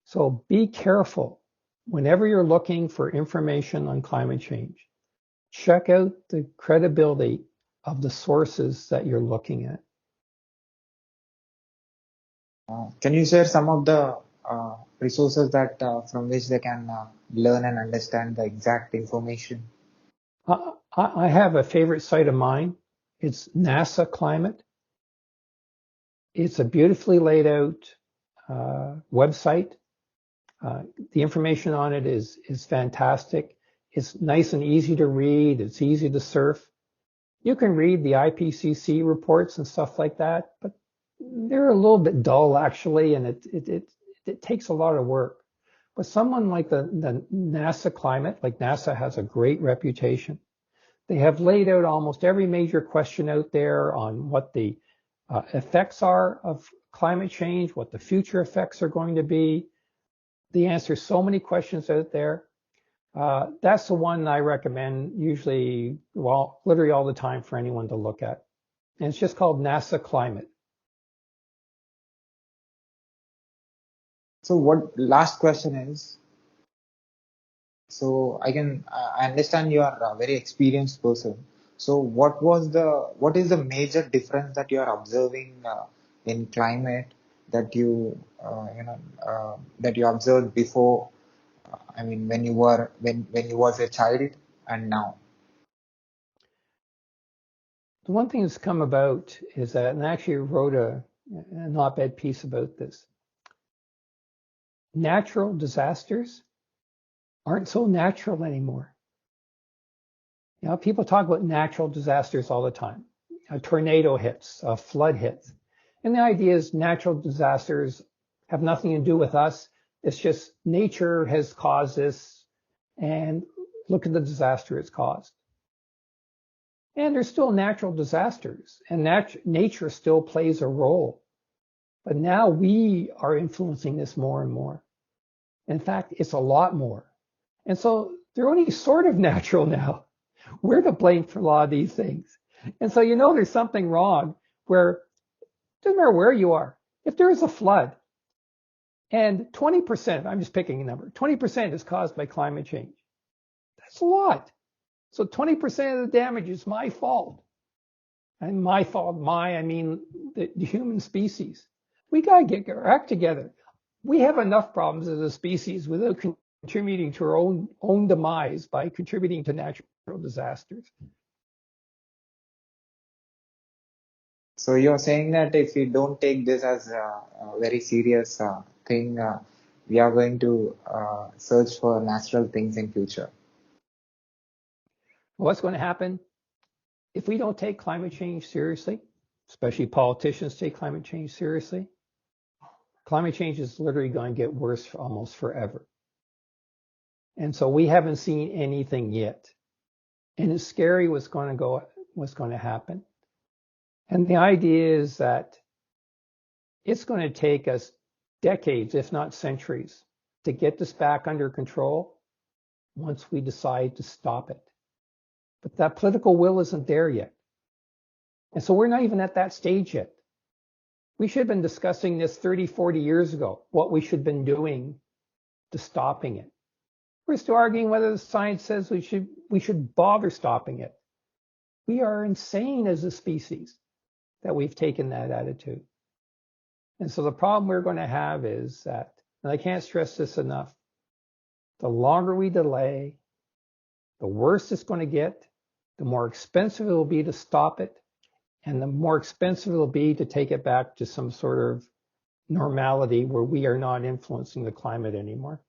So be careful whenever you're looking for information on climate change. Check out the credibility of the sources that you're looking at. Can you share some of the resources that from which they can learn and understand the exact information? I have a favorite site of mine. It's NASA Climate. It's a beautifully laid out website. The information on it is fantastic. It's nice and easy to read. It's easy to surf. You can read the IPCC reports and stuff like that, but they're a little bit dull actually, and it takes a lot of work. But someone like the NASA Climate, like NASA has a great reputation. They have laid out almost every major question out there on what the effects are of climate change, what the future effects are going to be. They answer so many questions out there. That's the one I recommend usually, well, literally all the time for anyone to look at. And it's just called NASA Climate. So what last question is, so I understand you are a very experienced person. So what is the major difference that you are observing in climate that that you observed before? I mean, when you was a child and now. The one thing that's come about is that, and I actually wrote an op-ed piece about this. Natural disasters aren't so natural anymore. You know, people talk about natural disasters all the time. A tornado hits, a flood hits. And the idea is natural disasters have nothing to do with us. It's just nature has caused this, and look at the disaster it's caused. And there's still natural disasters, and nature still plays a role. But now we are influencing this more and more. In fact, it's a lot more. And so they're only sort of natural now. We're to blame for a lot of these things. And so you know there's something wrong where it doesn't matter where you are. If there is a flood and 20%, I'm just picking a number, 20% is caused by climate change. That's a lot. So 20% of the damage is my fault. And my fault, I mean the human species. We got to get our act together. We have enough problems as a species without contributing to our own demise by contributing to natural disasters. So you're saying that if we don't take this as a very serious thing, we are going to search for natural things in future. What's going to happen if we don't take climate change seriously, especially politicians take climate change seriously? Climate change is literally going to get worse for almost forever. And so we haven't seen anything yet. And it's scary what's going to happen. And the idea is that it's going to take us decades, if not centuries, to get this back under control once we decide to stop it. But that political will isn't there yet. And so we're not even at that stage yet. We should have been discussing this 30, 40 years ago, what we should have been doing to stopping it. We're still arguing whether the science says we should bother stopping it. We are insane as a species that we've taken that attitude. And so the problem we're going to have is that, and I can't stress this enough, The longer we delay, the worse it's going to get, the more expensive it will be to stop it, and the more expensive it will be to take it back to some sort of normality where we are not influencing the climate anymore.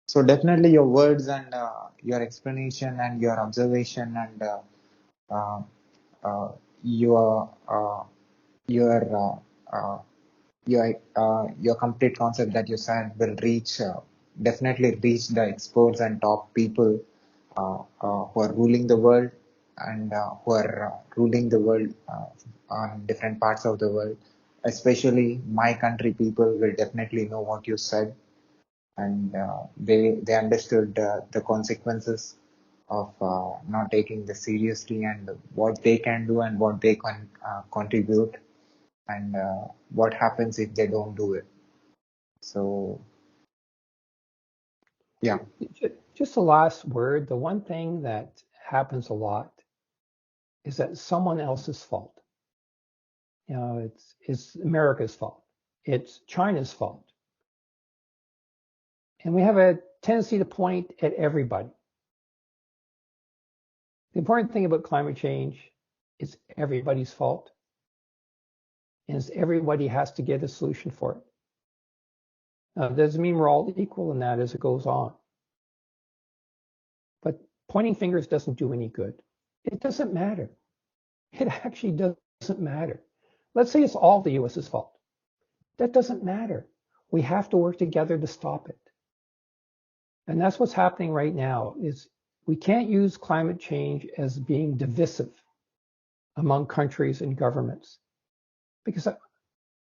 So definitely your words and your explanation and your observation and uh, uh, your uh, your your complete concept that you said will reach definitely reach the experts and top people who are ruling the world and who are ruling the world on different parts of the world. Especially my country people will definitely know what you said, and they understood the consequences of not taking this seriously and what they can do and what they can contribute and what happens if they don't do it. So yeah. Just the last word, the one thing that happens a lot is that someone else's fault. You know, it's America's fault. It's China's fault. And we have a tendency to point at everybody. The important thing about climate change is everybody's fault. And everybody has to get a solution for it. Now, it doesn't mean we're all equal in that as it goes on. But pointing fingers doesn't do any good. It doesn't matter. It actually doesn't matter. Let's say it's all the US's fault. That doesn't matter. We have to work together to stop it. And that's what's happening right now is we can't use climate change as being divisive among countries and governments because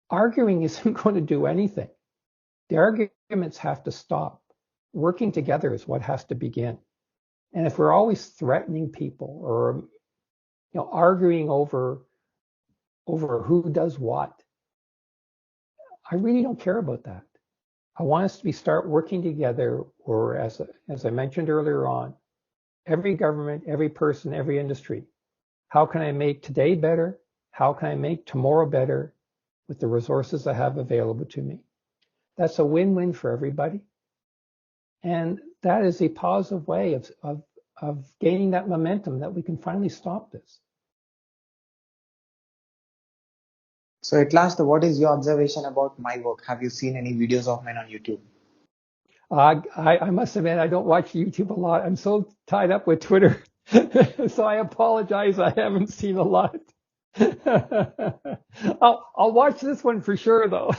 arguing isn't going to do anything. The arguments have to stop. Working together is what has to begin. And if we're always threatening people or arguing over who does what, I really don't care about that. I want us to start working together, or as I mentioned earlier on, every government, every person, every industry. How can I make today better? How can I make tomorrow better with the resources I have available to me? That's a win-win for everybody. And that is a positive way of gaining that momentum that we can finally stop this. So at last, what is your observation about my work? Have you seen any videos of mine on YouTube? I must admit, I don't watch YouTube a lot. I'm so tied up with Twitter. So I apologize. I haven't seen a lot. I'll watch this one for sure, though.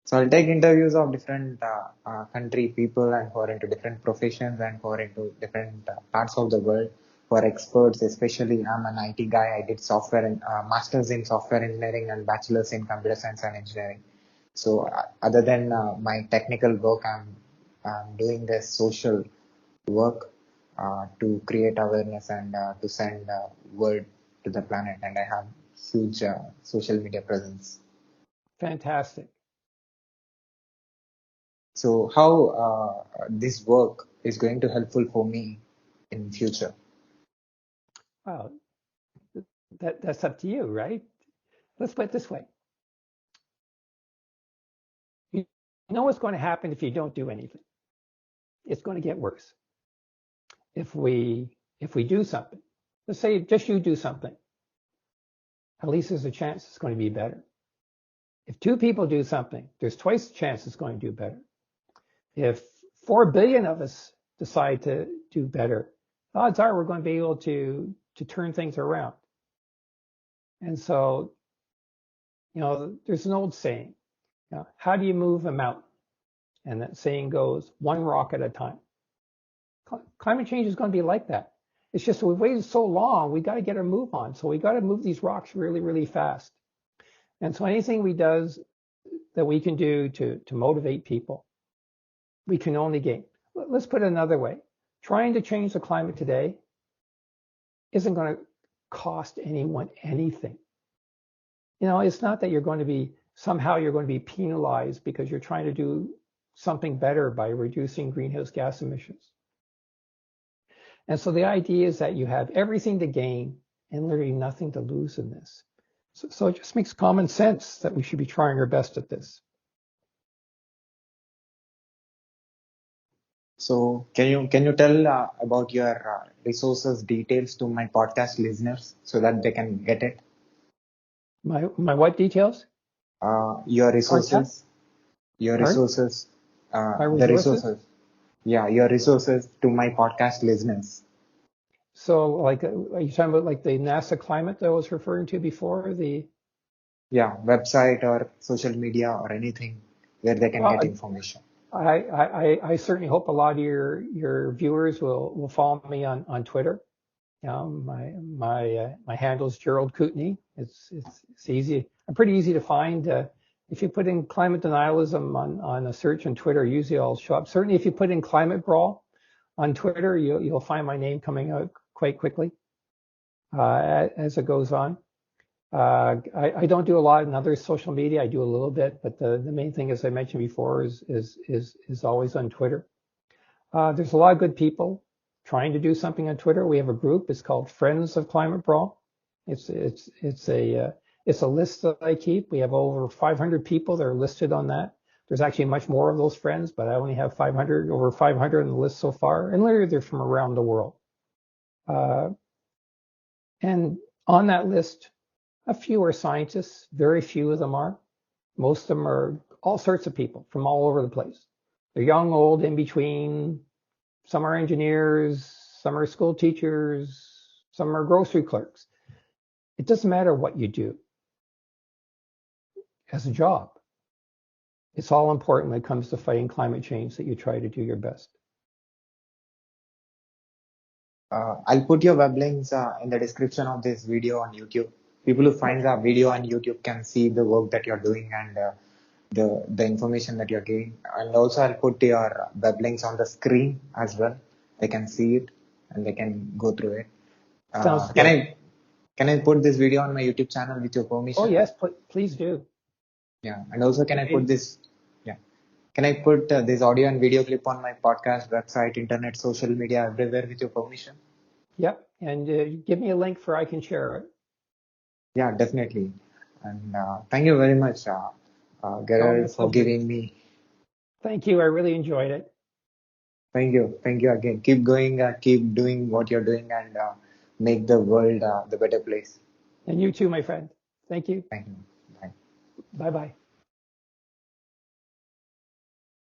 So I'll take interviews of different country people and who are into different professions and who are into different parts of the world, who are experts. Especially, I'm an IT guy. I did software and masters in software engineering and bachelor's in computer science and engineering. So other than my technical work, I'm doing this social work to create awareness and to send word to the planet. And I have huge social media presence. Fantastic. So how this work is going to helpful for me in future? Wow, that's up to you, right? Let's put it this way. You know what's going to happen if you don't do anything. It's going to get worse. If we do something, let's say just you do something, at least there's a chance it's going to be better. If 2 people do something, there's twice the chance it's going to do better. If 4 billion of us decide to do better, odds are we're going to be able to turn things around. And so, there's an old saying, how do you move a mountain? And that saying goes, 1 rock at a time. Climate change is going to be like that. It's just we've waited so long, we got to get our move on. So we got to move these rocks really, really fast. And so anything that we can do to motivate people, we can only gain. Let's put it another way. Trying to change the climate today isn't going to cost anyone anything. It's not that you're going to be penalized because you're trying to do something better by reducing greenhouse gas emissions. And so the idea is that you have everything to gain and literally nothing to lose in this. So it just makes common sense that we should be trying our best at this. So can you tell about your resources details to my podcast listeners so that they can get it? My what details? Your Podcast? resources, your Pardon? resources, My the resources? resources. Yeah, your resources to my podcast listeners. So like, are you talking about like the NASA climate that I was referring to before? Yeah, website or social media or anything where they can Well, get information. I certainly hope a lot of your viewers will follow me on Twitter. My handle is Gerald Kutney. It's easy. I'm pretty easy to find. If you put in climate denialism on a search on Twitter, usually I'll show up. Certainly, if you put in climate brawl on Twitter, you'll find my name coming out quite quickly as it goes on. I don't do a lot in other social media. I do a little bit, but the main thing, as I mentioned before, is always on Twitter. There's a lot of good people trying to do something on Twitter. We have a group. It's called Friends of Climate Brawl. It's a list that I keep. We have over 500 people that are listed on that. There's actually much more of those friends, but I only have over 500 on the list so far, and literally they're from around the world. And on that list, a few are scientists. Very few of them are. Most of them are all sorts of people from all over the place. They're young, old, in between. Some are engineers, some are school teachers, some are grocery clerks. It doesn't matter what you do as a job. It's all important when it comes to fighting climate change that you try to do your best. I'll put your web links in the description of this video on YouTube. People who find the video on YouTube can see the work that you're doing and the information that you're getting. And also I'll put your web links on the screen as well. They can see it and they can go through it. Sounds Can good. I put this video on my YouTube channel with your permission? Oh yes, please do. Yeah, and also can I put Okay. this? Yeah, can I put this audio and video clip on my podcast, website, internet, social media, everywhere with your permission? Yep, and give me a link for I can share it. Yeah, definitely. And thank you very much, Oh, my Gerald, for pleasure. giving me. Thank you. I really enjoyed it. Thank you again. Keep going, keep doing what you're doing, and make the world the better place. And you too, my friend. Thank you. Thank you. Bye. Bye bye.